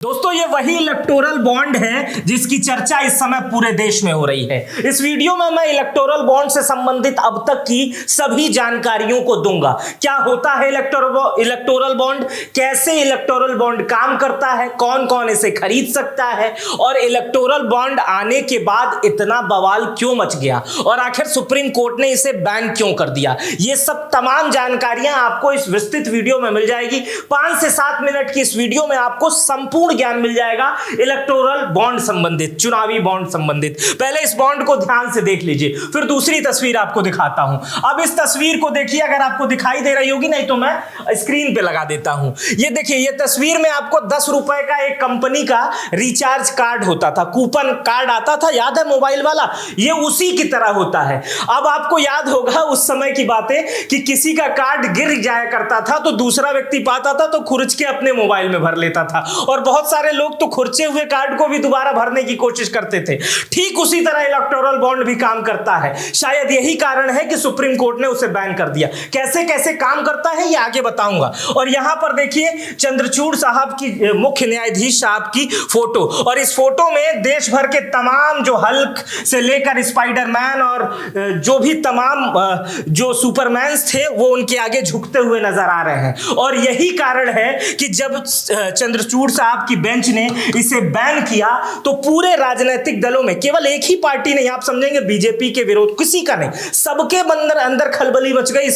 दोस्तों ये वही इलेक्टोरल बॉन्ड है जिसकी चर्चा इस समय पूरे देश में हो रही है। इस वीडियो में मैं इलेक्टोरल बॉन्ड से संबंधित अब तक की सभी जानकारियों को दूंगा। क्या होता है इलेक्टोरल बॉन्ड, कैसे इलेक्टोरल बॉन्ड काम करता है, कौन कौन इसे खरीद सकता है और इलेक्टोरल बॉन्ड आने के बाद इतना बवाल क्यों मच गया और आखिर सुप्रीम कोर्ट ने इसे बैन क्यों कर दिया। ये सब तमाम जानकारियां आपको इस विस्तृत वीडियो में मिल जाएगी। 5 से 7 मिनट की इस वीडियो में आपको संपूर्ण ज्ञान मिल जाएगा इलेक्टोरल बॉन्ड संबंधित, चुनावी बॉन्ड संबंधित। पहले इस बॉन्ड को ध्यान से देख लीजिए, फिर दूसरी तस्वीर आपको दिखाता हूं। अब इस तस्वीर को देखिए, अगर आपको दिखाई दे रही होगी, नहीं तो मैं स्क्रीन पे लगा देता हूं। ये देखिए, ये तस्वीर में आपको 10 रुपए का एक कंपनी का रिचार्ज कार्ड होता था, कूपन कार्ड आता था, याद है, मोबाइल वाला। ये उसी की तरह होता है। अब आपको याद होगा उस समय की बातें कि किसी का कार्ड गिर जाया करता था तो दूसरा व्यक्ति पाता था तो खुर्च के अपने मोबाइल में भर लेता था, और बहुत सारे लोग तो खुर्चे हुए कार्ड को भी दोबारा भरने की कोशिश करते थे। ठीक उसी तरह इलेक्टोरल बॉन्ड भी काम करता है। शायद यही कारण है कि सुप्रीम कोर्ट ने उसे बैन कर दिया। कैसे कैसे काम करता है ये आगे बताऊंगा। और यहां पर देखिए चंद्रचूड़ साहब की, मुख्य न्यायाधीश साहब की फोटो, और इस फोटो में देश भर के तमाम, जो हल्क से लेकर स्पाइडरमैन और जो भी तमाम जो सुपरमैन्स थे वो उनके आगे झुकते हुए नजर आ रहे हैं। और यही कारण है कि जब चंद्रचूड़ साहब की बेंच ने इसे बैन किया तो पूरे राजनीतिक दलों में, केवल एक ही पार्टी नहीं, आप समझेंगे बीजेपी के विरोध, किसी का नहीं, सबके अंदर खलबली मच गई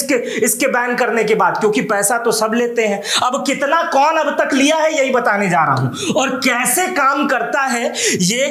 इसके बैन करने के बाद, क्योंकि पैसा तो सब लेते हैं। अब कितना कौन अब तक लिया है यही बताने जा रहा हूं, और कैसे काम करता है ये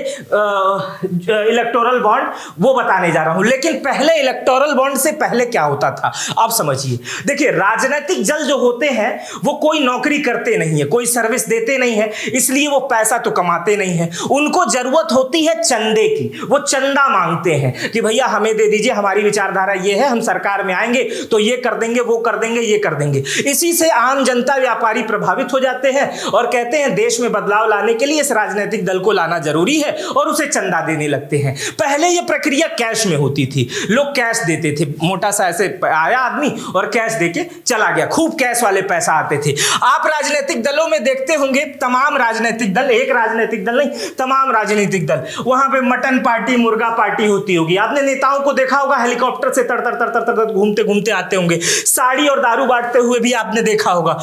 इलेक्टोरल बॉन्ड वो बताने जा रहा हूं। लेकिन पहले इलेक्टोरल बॉन्ड से पहले क्या होता था आप समझिए। देखिए, राजनीतिक दल जो होते हैं वो कोई नौकरी करते नहीं है, कोई सर्विस देते नहीं है, इसलिए वो पैसा तो कमाते नहीं है। उनको जरूरत होती है चंदे की, वो चंदा मांगते हैं कि भैया हमें दे दीजिए, हमारी विचारधारा ये है, हम सरकार में आएंगे तो ये कर देंगे, वो कर देंगे, ये कर देंगे। इसी से आम जनता, व्यापारी प्रभावित हो जाते हैं और कहते हैं देश में बदलाव लाने के लिए इस राजनीतिक दल को लाना जरूरी है, और उसे चंदा देने लगते हैं। पहले यह प्रक्रिया कैश में होती थी, लोग कैश देते थे, मोटा सा ऐसे आया आदमी और कैश देके चला गया, खूब कैश वाले पैसा आते थे। आप राजनीतिक दलों में देखते होंगे, तमाम राजनीतिक दल, एक राजनीतिक दल नहीं, तमाम राजनीतिक दल, वहां पे मटन पार्टी, मुर्गा पार्टी होती होगी। आपने नेताओं को देखा होगा हेलीकॉप्टर से तर तर तर तर तर घूमते घूमते आते होंगे, साड़ी और दारू बांटते हुए भी आपने देखा होगा।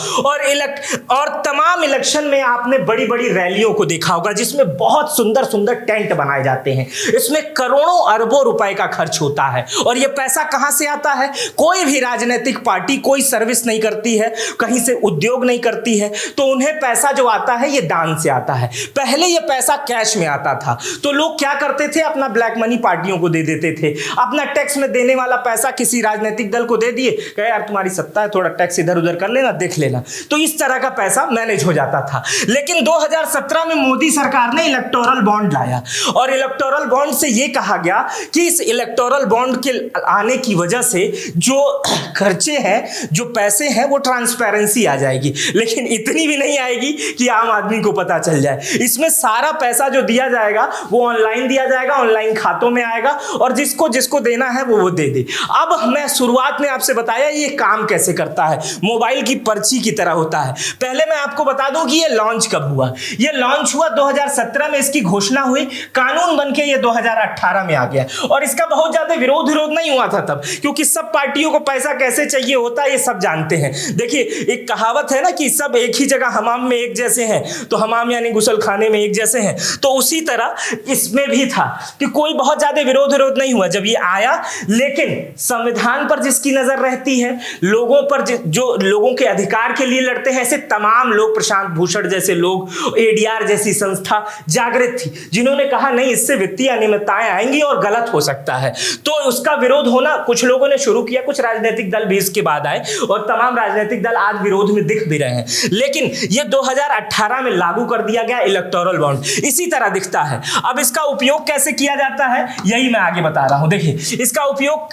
और तमाम इलेक्शन में आपने बड़ी बड़ी रैलियों को देखा होगा जिसमें बहुत सुंदर सुंदर टेंट बनाए जाते हैं। इसमें करोड़ों अरबों रुपए का खर्च होता है। और यह पैसा कहां से आता है? कोई भी राजनीतिक पार्टी कोई सर्विस नहीं करती है, कहीं से उद्योग नहीं करती है, तो उन्हें पैसा जो आता है ये दान से आता है। पहले ये पैसा कैश में आता था, तो लोग क्या करते थे, अपना ब्लैक मनी पार्टियों को दे देते थे, अपना टैक्स में देने वाला पैसा किसी राजनीतिक दल को दे दिए, कहे यार तुम्हारी सत्ता है, थोड़ा टैक्स इधर उधर कर लेना, देख लेना। तो इस तरह का पैसा मैनेज हो जाता था। लेकिन 2017 में मोदी सरकार ने इलेक्टोरल बॉन्ड लाया, और इलेक्टोरल बॉन्ड से यह कहा गया कि इस इलेक्टोरल बॉन्ड के आने की वजह से जो खर्चे हैं, जो पैसे हैं, वो ट्रांसपेरेंसी आ जाएगी। लेकिन इतनी भी नहीं आएगी कि आम आदमी को पता चल जाए। इसमें सारा पैसा जो दिया जाएगा वो ऑनलाइन दिया जाएगा, ऑनलाइन खातों में आएगा, और जिसको जिसको देना है वो दे दे। अब मैं शुरुआत में आपसे बताया ये काम कैसे करता है, मोबाइल की पर्ची की तरह होता है। पहले मैं आपको बता दूं कि ये लॉन्च कब हुआ। ये लॉन्च हुआ 2017 में, इसकी घोषणा हुई, कानून बनके ये 2018 में आ गया। और इसका बहुत ज्यादा विरोध नहीं हुआ था तब, क्योंकि सब पार्टियों को पैसा कैसे चाहिए होता है ये सब जानते हैं। देखिए, एक कहावत है ना कि सब एक ही जगह हमाम में एक जैसे हैं, तो हमाम यानी गुसल खाने में एक जैसे हैं, तो उसी तरह इसमें भी था कि कोई बहुत ज्यादा विरोध नहीं हुआ जब ये आया। लेकिन संविधान पर जिसकी नजर रहती है, लोगों पर जो लोगों के अधिकार के लिए लड़ते हैं, ऐसे तमाम लोग, प्रशांत भूषण जैसे लोग, एडीआर जैसी संस्था जागृत थी, जिन्होंने कहा नहीं, इससे वित्तीय अनियमितताएं आएंगी और गलत हो सकता है। तो उसका विरोध होना कुछ लोगों ने शुरू किया, कुछ राजनीतिक दल भी इसके बाद आए, और तमाम राजनीतिक दल आज विरोध में दिख भी रहे हैं। लेकिन यह 2018 में लागू कर दिया गया इलेक्टोरल बॉन्ड, इसी तरह दिखता है। अब इसका उपयोग कैसे किया जाता है यही मैं आगे बता रहा हूं। देखिए, इसका उपयोग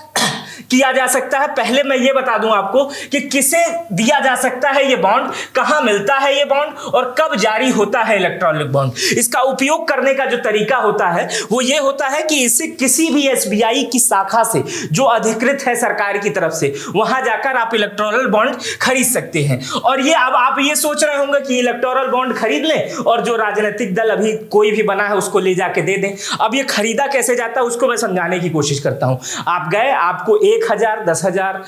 किया जा सकता है? पहले मैं ये बता दूं आपको कि किसे दिया जा सकता है ये बॉन्ड, कहां मिलता है ये बॉन्ड और कब जारी होता है इलेक्ट्रॉनिक बॉन्ड। इसका उपयोग करने का जो तरीका होता है वो ये होता है कि इसे किसी भी एसबीआई की शाखा से जो अधिकृत है सरकार की तरफ से, वहां जाकर आप इलेक्टोरल बॉन्ड खरीद सकते हैं। और ये अब आप ये सोच रहे होंगे कि इलेक्टोरल बॉन्ड खरीद लें और जो राजनीतिक दल अभी कोई भी बना है उसको ले जाके दे दें। अब ये खरीदा कैसे जाता है उसको मैं समझाने की कोशिश करता हूं। आप गए, आपको 1,000, 10,000,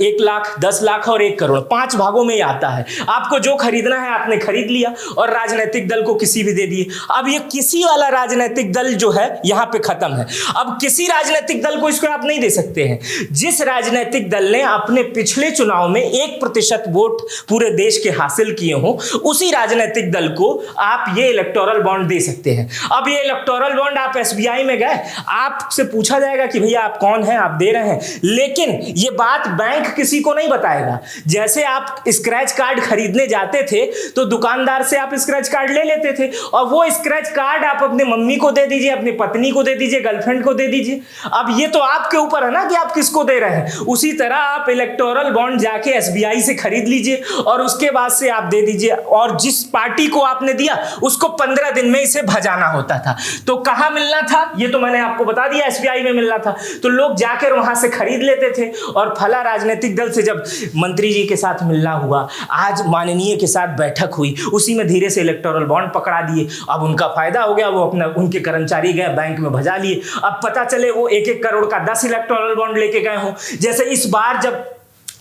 1 लाख, 10 लाख और 1 करोड़ 5 भागों में ही आता है। आपको जो खरीदना है आपने खरीद लिया और राजनीतिक दल को किसी भी दे दिए। अब ये किसी वाला राजनीतिक दल जो है यहां पे खत्म है। अब किसी राजनीतिक दल को इसको आप नहीं दे सकते हैं। जिस राजनीतिक दल ने अपने पिछले चुनाव में 1% वोट पूरे देश के हासिल किए हो उसी राजनीतिक दल को आप ये इलेक्टोरल बॉन्ड दे सकते हैं। अब ये इलेक्टोरल बॉन्ड आप एसबीआई में गए, आपसे पूछा जाएगा कि भैया आप कौन हैं, आप दे रहे हैं, लेकिन ये बात बैंक किसी को नहीं बताएगा। जैसे आप स्क्रैच कार्ड खरीदने जाते थे तो दुकानदार से आप स्क्रैच कार्ड ले लेते थे और वो स्क्रैच कार्ड आप अपने मम्मी को दे दीजिए, अपनी पत्नी को दे दीजिए, गर्लफ्रेंड को दे दीजिए। अब ये तो आपके ऊपर है ना कि आप किसको दे रहे हैं। उसी तरह आप इलेक्टोरल बॉन्ड जाके एसबीआई से खरीद लीजिए और उसके बाद से आप दे दीजिए और जिस पार्टी को आपने दिया उसको 15 दिन में इसे भजाना होता था। तो कहां मिलना था ये तो मैंने आपको बता दिया, एसबीआई में मिलना था। तो लोग जाकर वहां से खरीद लेते थे और फला राजनीतिक दल से जब मंत्री जी के साथ मिलना हुआ, आज माननीय के साथ बैठक हुई, उसी में धीरे से इलेक्टोरल बॉन्ड पकड़ा दिए। अब उनका फायदा हो गया, वो अपना उनके कर्मचारी गए बैंक में भजा लिए। अब पता चले वो 1-1 करोड़ का 10 इलेक्टोरल बॉन्ड लेके गए हो। जैसे इस बार जब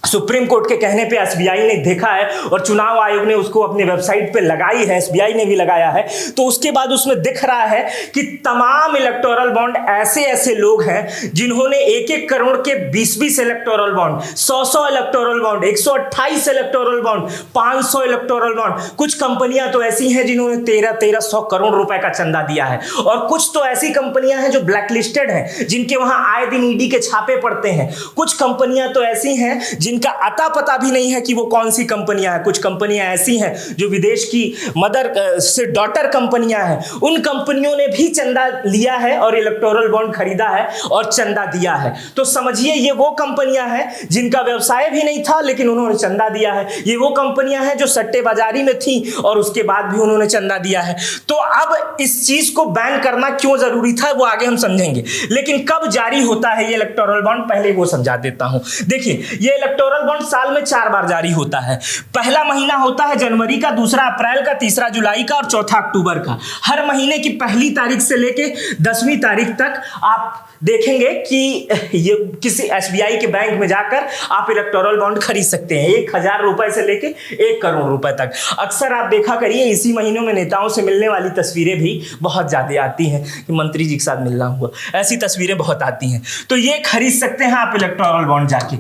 सुप्रीम कोर्ट के कहने पे एसबीआई ने देखा है और चुनाव आयोग ने उसको अपनी वेबसाइट पे लगाई है, एसबीआई ने भी लगाया है, तो उसके बाद उसमें दिख रहा है कि तमाम इलेक्टोरल बॉन्ड ऐसे ऐसे लोग हैं जिन्होंने 1-1 करोड़ के 20-20 electoral bond, 100-100 electoral bond, 128 electoral bond, 500 electoral bond. कुछ कंपनियां तो ऐसी हैं जिन्होंने 1300 करोड़ रुपए का चंदा दिया है और कुछ तो ऐसी कंपनियां हैं जो ब्लैकलिस्टेड हैं, जिनके वहां आए दिन ईडी के छापे पड़ते हैं। कुछ कंपनियां तो ऐसी हैं जिनका अता पता भी नहीं है कि वो कौन सी कंपनियां हैं। कुछ कंपनियां ऐसी हैं जो विदेश की मदर से डॉटर कंपनियां हैं। उन कंपनियों ने भी चंदा लिया है और इलेक्टोरल बॉन्ड खरीदा है और चंदा दिया है। तो समझिए ये वो कंपनियां हैं जिनका व्यवसाय भी नहीं था लेकिन उन्होंने चंदा दिया है। ये वो कंपनियां हैं जो सट्टेबाजारी में थी और उसके बाद भी उन्होंने चंदा दिया है। तो अब इस चीज को बैन करना क्यों जरूरी था वो आगे हम समझेंगे, लेकिन कब जारी होता है ये इलेक्टोरल बॉन्ड पहले वो समझा देता हूं। देखिए ये इलेक्टोरल बॉन्ड साल में 4 बार जारी होता है। पहला महीना होता है जनवरी का, दूसरा अप्रैल का, तीसरा जुलाई का और चौथा अक्टूबर का। हर महीने की पहली तारीख से लेके 10वीं तारीख तक आप देखेंगे कि ये किसी एसबीआई के बैंक में जाकर आप इलेक्टोरल बॉन्ड खरीद सकते हैं 1,000 रुपए से लेके 1 करोड़ रुपए तक। अक्सर आप देखा करिए इसी महीनों में नेताओं से मिलने वाली तस्वीरें भी बहुत ज्यादा आती हैं कि मंत्री जी के साथ मिलना हुआ, ऐसी तस्वीरें बहुत आती हैं। तो ये खरीद सकते हैं आप इलेक्टोरल बॉन्ड जाके।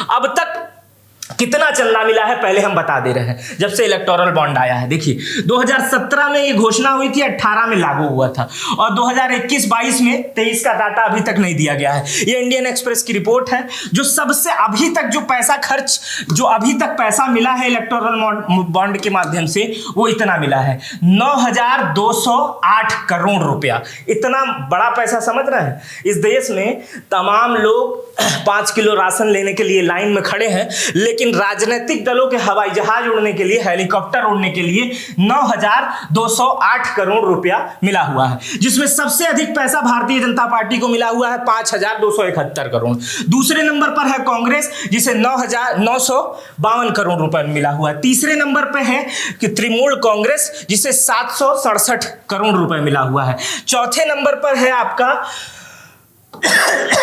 अब तक कितना चंदा मिला है पहले हम बता दे रहे हैं जब से इलेक्टोरल बॉन्ड आया है। देखिए 2017 में ये घोषणा हुई थी, 18 में लागू हुआ था और 2021-22 में 23 का डाटा अभी तक नहीं दिया गया है। ये इंडियन एक्सप्रेस की रिपोर्ट है। जो सबसे अभी तक जो पैसा खर्च, जो अभी तक पैसा मिला है इलेक्टोरल बॉन्ड के माध्यम से वो इतना मिला है 9,208 करोड़ रुपया। इतना बड़ा पैसा समझ रहे हैं। इस देश में तमाम लोग 5 किलो राशन लेने के लिए लाइन में खड़े हैं, लेकिन राजनीतिक दलों के हवाई जहाज उड़ने के लिए, हेलीकॉप्टर उड़ने के लिए 9,208 करोड़ रुपया मिला हुआ है, जिसमें सबसे अधिक पैसा भारतीय जनता पार्टी को मिला हुआ है 5,271 करोड़। दूसरे नंबर पर है कांग्रेस जिसे 9,952 करोड़ रुपए मिला हुआ है। तीसरे नंबर पर है कि तृणमूल कांग्रेस जिसे 767 करोड़ रुपए मिला हुआ है। चौथे नंबर पर है आपका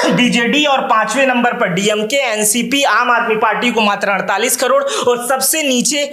बीजेडी और 5वें नंबर पर डीएमके, एनसीपी, आम आदमी पार्टी को मात्र 48 करोड़ और सबसे नीचे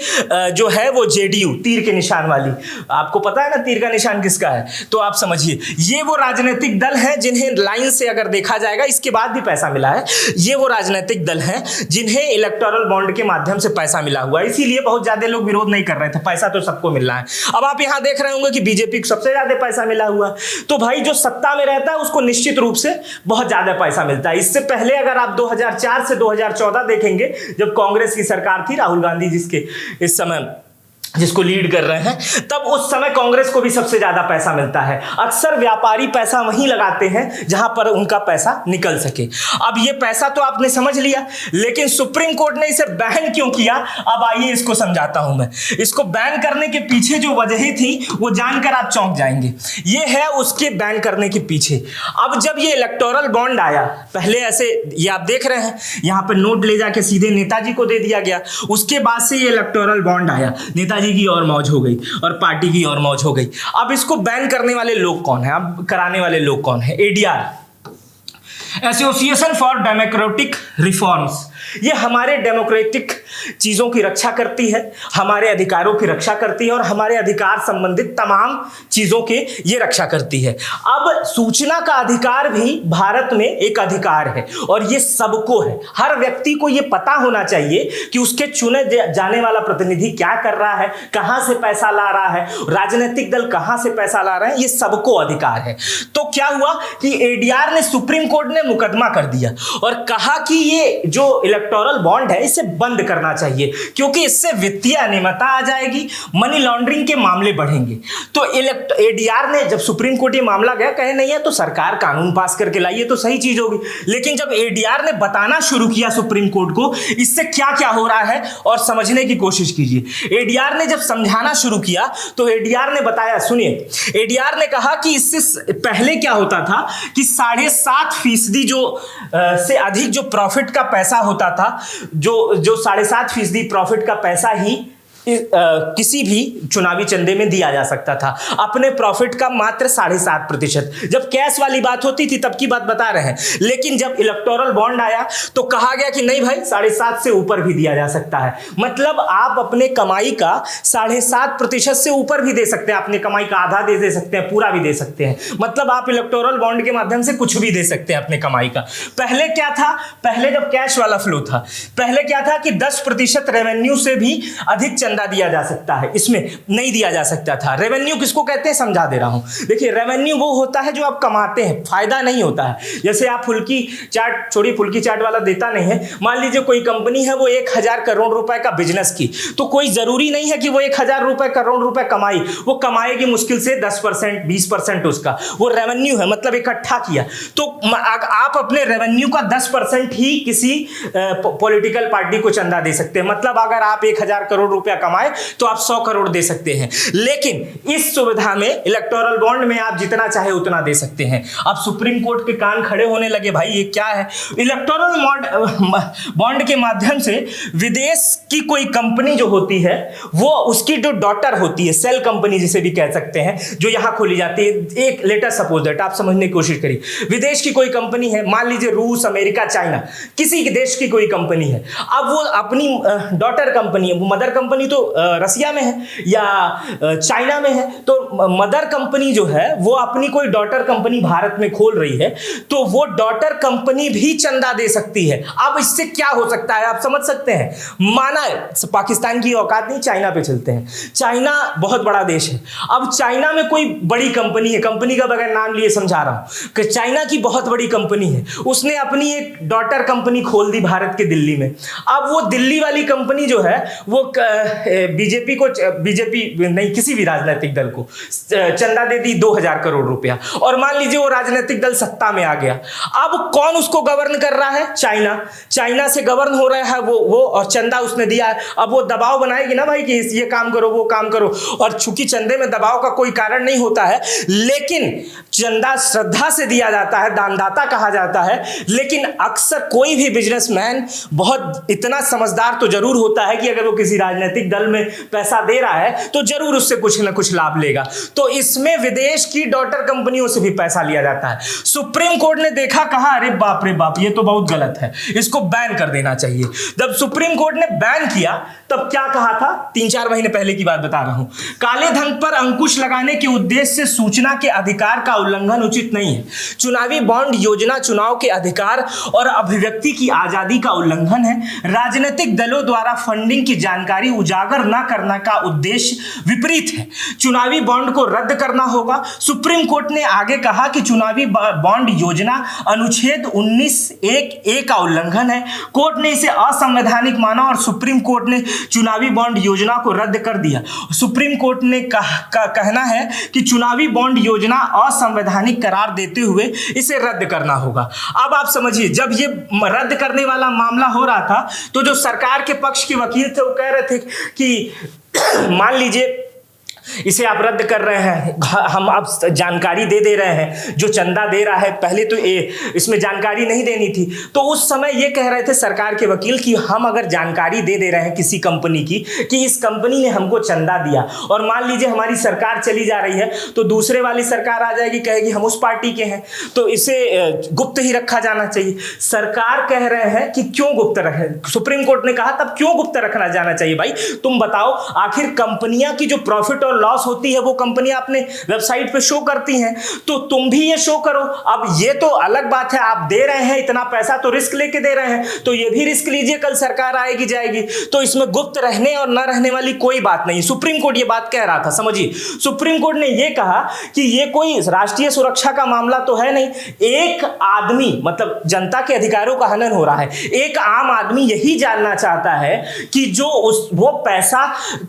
जो है वो जेडीयू, तीर के निशान वाली। आपको पता है ना तीर का निशान किसका है, तो आप समझिए ये वो राजनीतिक दल हैं जिन्हें लाइन से अगर देखा जाएगा इसके बाद भी पैसा मिला है। ये वो राजनीतिक दल हैं जिन्हें इलेक्टोरल बॉन्ड के माध्यम से पैसा मिला हुआ है, इसीलिए बहुत ज्यादा लोग विरोध नहीं कर रहे थे। पैसा तो सबको मिल रहा है। अब आप यहां देख रहे होंगे कि बीजेपी को सबसे ज्यादा पैसा मिला हुआ है। तो भाई जो सत्ता में रहता है उसको निश्चित रूप से बहुत ज्यादा पैसा मिलता है। इससे पहले अगर आप 2004 से 2014 देखेंगे, जब कांग्रेस की सरकार थी, राहुल गांधी जिसके इस समय जिसको लीड कर रहे हैं, तब उस समय कांग्रेस को भी सबसे ज्यादा पैसा मिलता है। अक्सर व्यापारी पैसा वहीं लगाते हैं जहां पर उनका पैसा निकल सके। अब ये पैसा तो आपने समझ लिया, लेकिन सुप्रीम कोर्ट ने इसे बैन क्यों किया, अब आइए इसको समझाता हूं मैं। इसको बैन करने के पीछे जो वजह थी वो जानकर आप चौंक जाएंगे। ये है उसके बैन करने के पीछे। अब जब ये इलेक्टोरल बॉन्ड आया, पहले ऐसे ये आप देख रहे हैं यहां पर नोट ले जाके सीधे नेताजी को दे दिया गया। उसके बाद से ये इलेक्टोरल बॉन्ड आया, नेताजी की और मौज हो गई और पार्टी की और मौज हो गई। अब इसको बैन करने वाले लोग कौन है, अब कराने वाले लोग कौन है? ADR, association for democratic reforms. ये हमारे डेमोक्रेटिक चीज़ों की रक्षा करती है, हमारे अधिकारों की रक्षा करती है और हमारे अधिकार संबंधित तमाम चीज़ों के ये रक्षा करती है। अब सूचना का अधिकार भी भारत में एक अधिकार है और ये सबको है। हर व्यक्ति को ये पता होना चाहिए कि उसके चुने जाने वाला प्रतिनिधि क्या कर रहा है, कहाँ से पैसा ला रहा है, राजनीतिक दल कहाँ से पैसा ला रहे हैं, ये सबको अधिकार है। तो क्या हुआ कि एडीआर ने, सुप्रीम कोर्ट ने मुकदमा कर दिया और कहा कि ये जो इलेक्टोरल बॉन्ड है इसे बंद करना चाहिए, क्योंकि इससे वित्तीय अनियमितता आ जाएगी, मनी लॉन्ड्रिंग के मामले बढ़ेंगे। तो एडीआर ने, जब सुप्रीम कोर्ट ये मामला गया, कहे नहीं है तो सरकार कानून पास करके लाइए तो सही चीज होगी। लेकिन जब एडीआर ने बताना शुरू किया सुप्रीम कोर्ट को इससे क्या क्या हो रहा है और समझने की कोशिश कीजिए। एडीआर ने जब समझाना शुरू किया तो एडीआर ने बताया, सुनिए, एडीआर ने कहा कि इससे पहले क्या होता था कि 7.5% जो से अधिक जो प्रॉफिट का पैसा होता था, जो 7.5% प्रॉफिट का पैसा ही किसी भी चुनावी चंदे में दिया जा सकता था, अपने प्रॉफिट का मात्र 7.5%। जब कैश वाली बात होती थी तब की बात बता रहे हैं, लेकिन जब इलेक्टोरल बॉन्ड आया तो कहा गया कि नहीं भाई, 7.5 से ऊपर भी दिया जा सकता है। मतलब आप अपने कमाई का 7.5% से ऊपर भी दे सकते हैं, अपने कमाई का आधा दे सकते हैं, पूरा भी दे सकते हैं। मतलब आप इलेक्टोरल बॉन्ड के माध्यम से कुछ भी दे सकते हैं अपने कमाई का। पहले क्या था, पहले जब कैश वाला फ्लो था, पहले क्या था कि 10% रेवेन्यू से भी अधिक चंदा दिया जा सकता है, इसमें नहीं दिया जा सकता था। रेवेन्यू किसको कहते हैं समझा दे रहा हूं। देखिए, रेवेन्यू वो होता है जो आप कमाते हैं, फायदा नहीं होता है। जैसे आप फुल्की चाट, छोड़िए फुल्की चाट वाला देता नहीं है, मान लीजिए कोई कंपनी है वो 1000 करोड़ रुपए का बिजनेस की, तो कोई जरूरी नहीं है कि वो 1000 करोड़ रुपए कमाई, वो कमाएगी मुश्किल से 10% 20% उसका वो रेवेन्यू है, मतलब इकट्ठा किया। तो आप अपने रेवेन्यू का 10% ही किसी पॉलिटिकल पार्टी को चंदा दे सकते हैं। मतलब अगर आप 1000 करोड़ रुपया कमाए तो आप 100 करोड़ दे सकते हैं। लेकिन इस सुविधा में, इलेक्टोरल बॉन्ड में, आप जितना चाहे उतना दे सकते हैं। अब सुप्रीम कोर्ट के कान खड़े होने लगे, भाई ये क्या है। इलेक्टोरल बॉन्ड के माध्यम से विदेश की कोई कंपनी जो होती है, वो उसकी जो डॉटर होती है, सेल कंपनी जिसे भी कह सकते हैं, जो यहां खोली जाती है। एक लेटर सपोज दैट, आप समझने की कोशिश करिए, विदेश की कोई कंपनी है, मान लीजिए रूस, अमेरिका, चाइना, किसी देश की कोई कंपनी है। अब वो अपनी डॉटर कंपनी है, वो मदर कंपनी तो रसिया में है या चाइना में है, तो मदर कंपनी जो है वो अपनी कोई डॉटर कंपनी भारत में खोल रही है, तो वो डॉटर कंपनी भी चंदा दे सकती है। अब इससे क्या हो सकता है आप समझ सकते हैं। माना पाकिस्तान की औकात नहीं, चाइना पे चलते हैं। चाइना बहुत बड़ा देश है। अब चाइना में कोई बड़ी कंपनी है, कंपनी का बगैर नाम लिए समझा रहा हूं कि चाइना की बहुत बड़ी कंपनी है, उसने अपनी एक डॉटर कंपनी खोल दी भारत के दिल्ली में। अब वो दिल्ली वाली कंपनी जो है वो बीजेपी नहीं, किसी भी राजनीतिक दल को चंदा दे दी 2000 करोड़ रुपया, और मान लीजिए वो राजनीतिक दल सत्ता में आ गया। अब कौन उसको गवर्न कर रहा है? चाइना से गवर्न हो रहा है वो, और चंदा उसने दिया है। अब वो दबाव बनाएगी ना भाई कि ये काम करो, वो काम करो, और चूंकि चंदे में दबाव का कोई कारण नहीं होता है, लेकिन चंदा श्रद्धा से दिया जाता है, दानदाता कहा जाता है। लेकिन अक्सर कोई भी बिजनेसमैन बहुत इतना समझदार तो जरूर होता है कि अगर वो किसी राजनीतिक दल में पैसा दे रहा है तो जरूर उससे कुछ ना कुछ लाभ लेगा। तो इसमें विदेश की डॉटर कंपनियों से भी पैसा लिया जाता है। सुप्रीम कोर्ट ने देखा, कहा अरे बाप रे बाप, ये तो बहुत गलत है, इसको बैन कर देना चाहिए। जब सुप्रीम कोर्ट ने बैन किया तब क्या कहा था, 3-4 महीने पहले की बात बता रहा हूं, काले धन पर अंकुश लगाने के उद्देश्य से सूचना के अधिकार का उल्लंघन उचित नहीं है। चुनावी बॉन्ड योजना चुनाव के अधिकार और अभिव्यक्ति की आजादी का उल्लंघन है। राजनीतिक दलों द्वारा फंडिंग की जानकारी उजागर उजागर न करने का उद्देश्य विपरीत है। चुनावी बॉन्ड को रद्द करना होगा। सुप्रीम कोर्ट ने आगे कहा कि चुनावी बॉन्ड योजना अनुच्छेद 19(1)(a) का उल्लंघन है। कोर्ट ने इसे असंवैधानिक माना और सुप्रीम कोर्ट ने चुनावी बॉन्ड योजना को रद्द कर दिया। सुप्रीम कोर्ट ने कहना है कि चुनावी बॉन्ड योजना असंवैधानिक करार देते हुए इसे रद्द करना होगा। अब आप समझिए, जब ये रद्द करने वाला मामला हो रहा था तो जो सरकार के पक्ष के वकील थे वो कह रहे थे कि मान लीजिए इसे आप रद्द कर रहे हैं, हम अब जानकारी दे रहे हैं, जो चंदा दे रहा है पहले तो इसमें जानकारी नहीं देनी थी। तो उस समय ये कह रहे थे सरकार के वकील कि हम अगर जानकारी दे रहे हैं किसी कंपनी की कि इस कंपनी ने हमको चंदा दिया और मान लीजिए हमारी सरकार चली जा रही है तो दूसरे वाली सरकार आ जाएगी, कहेगी हम उस पार्टी के हैं, तो इसे गुप्त ही रखा जाना चाहिए। सरकार कह रहे हैं कि क्यों गुप्त रखे, सुप्रीम कोर्ट ने कहा तब क्यों गुप्त रखना जाना चाहिए भाई, तुम बताओ। आखिर कंपनियां की जो प्रॉफिट लॉस होती है वो कंपनियां अपने वेबसाइट पे शो करती हैं, तो तुम भी ये शो करो। अब ये तो अलग बात है, आप दे रहे हैं इतना पैसा तो रिस्क लेके दे रहे हैं, तो ये भी रिस्क लीजिए, कल सरकार आएगी जाएगी, तो इसमें गुप्त रहने और न रहने वाली कोई बात नहीं। सुप्रीम कोर्ट ये बात कह रहा था, समझिए। सुप्रीम कोर्ट ने ये कहा कि ये कोई राष्ट्रीय सुरक्षा का मामला तो है नहीं, एक आदमी मतलब जनता के अधिकारों का हनन हो रहा है। एक आम आदमी यही जानना चाहता है कि जो वो पैसा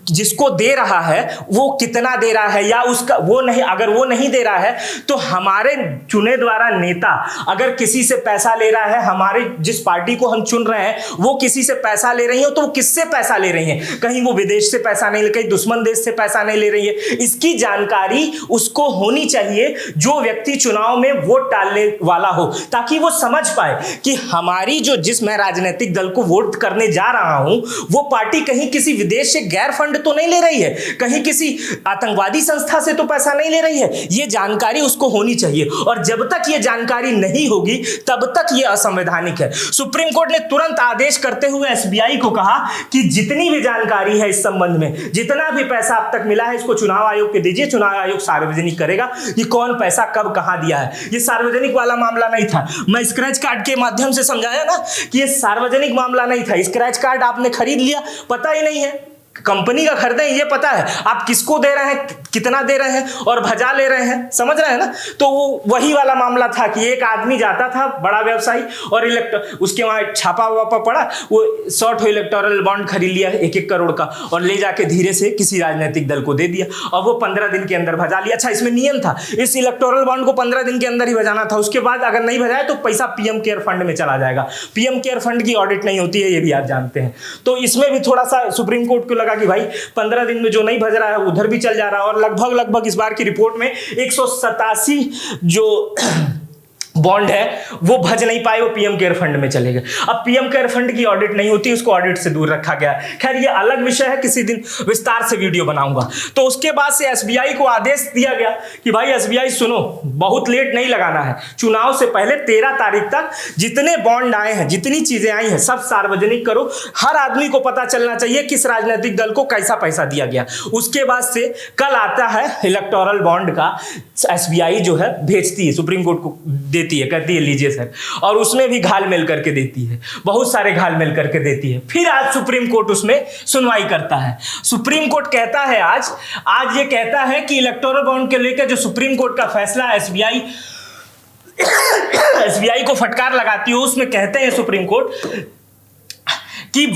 जिसको दे रहा है वो कितना दे रहा है, या उसका वो नहीं, अगर वो नहीं दे रहा है तो हमारे चुने द्वारा नेता अगर किसी से पैसा ले रहा है, हमारे जिस पार्टी को हम चुन रहे हैं वो किसी से पैसा ले रही है, तो वो किससे पैसा ले रही है, कहीं वो विदेश से पैसा नहीं ले, कहीं दुश्मन देश से पैसा नहीं ले रही है, इसकी जानकारी उसको होनी चाहिए जो व्यक्ति चुनाव में वोट डालने वाला हो, ताकि वो समझ पाए कि हमारी जिस मैं राजनीतिक दल को वोट करने जा रहा हूं वो पार्टी कहीं किसी विदेश से गैर फंड तो नहीं ले रही है, कहीं किसी आतंकवादी संस्था से तो पैसा नहीं ले रही है। ये जानकारी उसको होनी चाहिए, और जब तक ये जानकारी नहीं होगी तब तक ये असंवैधानिक है। सुप्रीम कोर्ट ने तुरंत आदेश करते हुए एसबीआई को कहा कि जितनी भी जानकारी है इस संबंध में, जितना भी पैसा अब तक मिला है, इसको चुनाव आयोग के दीजिए, चुनाव आयोग सार्वजनिक करेगा कि कौन पैसा कब कहां दिया है। ये सार्वजनिक वाला मामला नहीं था, मैं स्क्रैच कार्ड के माध्यम से समझाया ना कि ये सार्वजनिक मामला नहीं था। स्क्रैच कार्ड आपने खरीद लिया, पता ही नहीं है कंपनी का खरीदे, ये पता है आप किसको दे रहे हैं, कितना दे रहे हैं और भजा ले रहे हैं, समझ रहे हैं ना। तो वो वही वाला मामला था कि एक आदमी जाता था, बड़ा व्यवसायी, और उसके वहां छापा वापा पड़ा, वो 100 इलेक्टोरल बॉन्ड खरीद लिया 1-1 करोड़ का और ले जाके धीरे से किसी राजनीतिक दल को दे दिया और वो 15 दिन के अंदर भजा लिया। अच्छा, इसमें नियम था, इस इलेक्टोरल बॉन्ड को 15 दिन के अंदर ही भजाना था, उसके बाद अगर नहीं भजाए तो पैसा पीएम केयर फंड में चला जाएगा। पीएम केयर फंड की ऑडिट नहीं होती है, ये भी आप जानते हैं। तो इसमें भी थोड़ा सा सुप्रीम कोर्ट को लगा कि भाई 15 दिन में जो नहीं भज रहा है उधर भी चल जा रहा है, और लगभग इस बार की रिपोर्ट में 187 जो बॉन्ड है वो भज नहीं पाए, वो पीएम केयर फंड में चले गए। अब पीएम केयर फंड की ऑडिट नहीं होती, उसको ऑडिट से दूर रखा गया। खैर ये अलग विषय है, किसी दिन विस्तार से वीडियो बनाऊंगा। तो उसके बाद से एसबीआई को आदेश दिया गया कि भाई एसबीआई सुनो, बहुत लेट नहीं लगाना है, चुनाव से पहले 13 तारीख तक जितने बॉन्ड आए हैं, जितनी चीजें आई हैं, सब सार्वजनिक करो, हर आदमी को पता चलना चाहिए किस राजनीतिक दल को कैसा पैसा दिया गया। उसके बाद से कल आता है इलेक्टोरल बॉन्ड का, एसबीआई जो है भेजती है सुप्रीम कोर्ट को, देती है, कहती है लीजिए सर, और उसमें भी घाल मेल करके देती है, बहुत सारे घाल मेल करके देती है। फिर आज सुप्रीम कोर्ट उसमें सुनवाई करता है। सुप्रीम कोर्ट कहता है आज ये कहता है कि इलेक्टोरल बॉन्ड के लेकर जो सुप्रीम कोर्ट का फैसला एसबीआई को फटकार लगाती है, उसमें कहते हैं सुप्रीम कोर्ट कि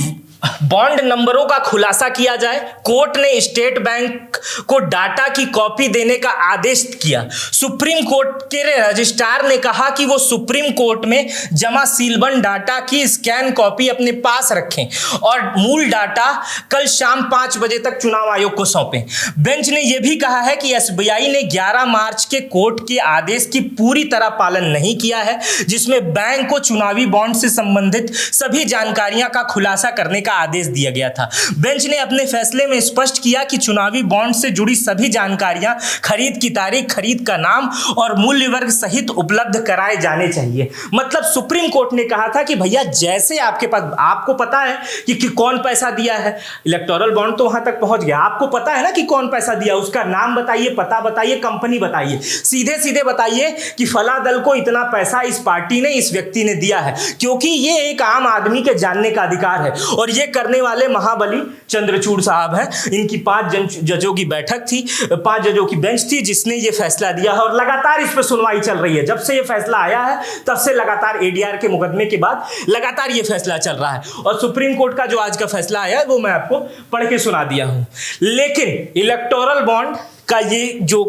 बॉन्ड नंबरों का खुलासा किया जाए। कोर्ट ने स्टेट बैंक को डाटा की कॉपी देने का आदेश किया। सुप्रीम कोर्ट के रजिस्ट्रार ने कहा कि वो सुप्रीम कोर्ट में जमा सीलबंद डाटा की स्कैन कॉपी अपने पास रखें और मूल डाटा कल शाम 5 बजे तक चुनाव आयोग को सौंपें। बेंच ने यह भी कहा है कि एसबीआई ने 11 मार्च के कोर्ट के आदेश की पूरी तरह पालन नहीं किया है, जिसमें बैंक को चुनावी बॉन्ड से संबंधित सभी जानकारियां का खुलासा करने का आदेश दिया गया था। बेंच ने अपने फैसले में स्पष्ट किया कि चुनावी बॉन्ड से जुड़ी सभी जानकारियां खरीद की तारीख, खरीद का नाम और मूल्य वर्ग सहित उपलब्ध कराए जाने चाहिए। मतलब सुप्रीम कोर्ट ने कहा था कि भैया जैसे आपके पास, आपको पता है कि कौन पैसा दिया है, इलेक्टोरल बॉन्ड तो वहां तक पहुंच गया, आपको पता है ना कि कौन पैसा दिया, उसका नाम बताइए, पता बताइए, कंपनी बताइए, सीधे सीधे बताइए कि फला दल को इतना पैसा इस पार्टी ने, इस व्यक्ति ने दिया है, क्योंकि ये एक आम आदमी के जानने का अधिकार है और ये करने वाले महाबली चंद्रचूड़ साहब हैं। इनकी 5 जजों की बैठक थी, 5 जजों की बेंच थी जिसने ये फैसला दिया है और लगातार इस पर सुनवाई चल रही है। जब से ये फैसला आया है तब से लगातार एडीआर के मुकदमे के बाद लगातार ये फैसला चल रहा है और सुप्रीम कोर्ट का जो आज का फैसला आया है वो मैं आपको पढ़ के सुना दिया हूं। लेकिन इलेक्टोरल बॉन्ड का ये जो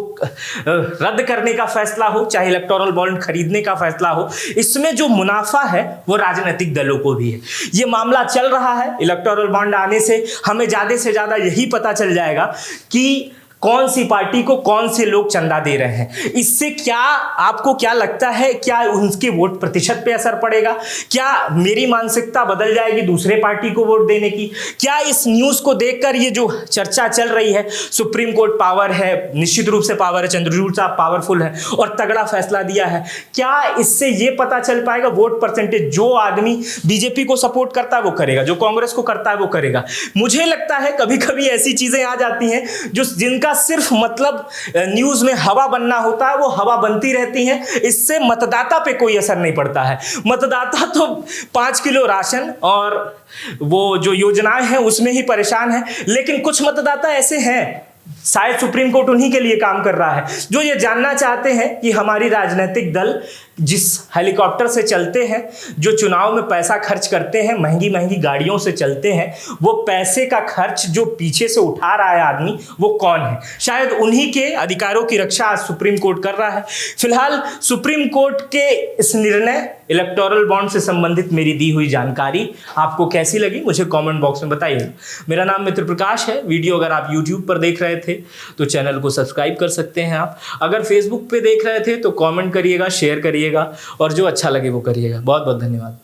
रद्द करने का फैसला हो, चाहे इलेक्टोरल बॉन्ड खरीदने का फैसला हो, इसमें जो मुनाफा है वो राजनीतिक दलों को भी है। ये मामला चल रहा है। इलेक्टोरल बॉन्ड आने से हमें ज्यादा से ज्यादा यही पता चल जाएगा कि कौन सी पार्टी को कौन से लोग चंदा दे रहे हैं। इससे क्या आपको क्या लगता है, क्या उनके वोट प्रतिशत पे असर पड़ेगा? क्या मेरी मानसिकता बदल जाएगी दूसरे पार्टी को वोट देने की? क्या इस न्यूज़ को देखकर ये जो चर्चा चल रही है, सुप्रीम कोर्ट पावर है, निश्चित रूप से पावर है, चंद्रचूड़ साहब पावरफुल है और तगड़ा फैसला दिया है, क्या इससे ये पता चल पाएगा वोट परसेंटेज? जो आदमी बीजेपी को सपोर्ट करता है वो करेगा, जो कांग्रेस को करता है वो करेगा। मुझे लगता है कभी कभी ऐसी चीजें आ जाती हैं जो जिनका सिर्फ मतलब न्यूज में हवा बनना होता है, वो हवा बनती रहती है। इससे मतदाता पे कोई असर नहीं पड़ता है। मतदाता तो 5 किलो राशन और वो जो योजनाएं हैं उसमें ही परेशान है। लेकिन कुछ मतदाता ऐसे हैं, शायद सुप्रीम कोर्ट उन्हीं के लिए काम कर रहा है, जो ये जानना चाहते हैं कि हमारी राजनीतिक दल जिस हेलीकॉप्टर से चलते हैं, जो चुनाव में पैसा खर्च करते हैं, महंगी महंगी गाड़ियों से चलते हैं, वो पैसे का खर्च जो पीछे से उठा रहा है आदमी, वो कौन है? शायद उन्हीं के अधिकारों की रक्षा आज सुप्रीम कोर्ट कर रहा है। फिलहाल सुप्रीम कोर्ट के इस निर्णय, इलेक्टोरल बॉन्ड से संबंधित मेरी दी हुई जानकारी आपको कैसी लगी मुझे कमेंट बॉक्स में बताइए। मेरा नाम मित्र प्रकाश है। वीडियो अगर आप यूट्यूब पर देख रहे थे तो चैनल को सब्सक्राइब कर सकते हैं आप। अगर फेसबुक पे देख रहे थे तो कमेंट करिएगा, शेयर करिएगा और जो अच्छा लगे वो करिएगा। बहुत बहुत धन्यवाद।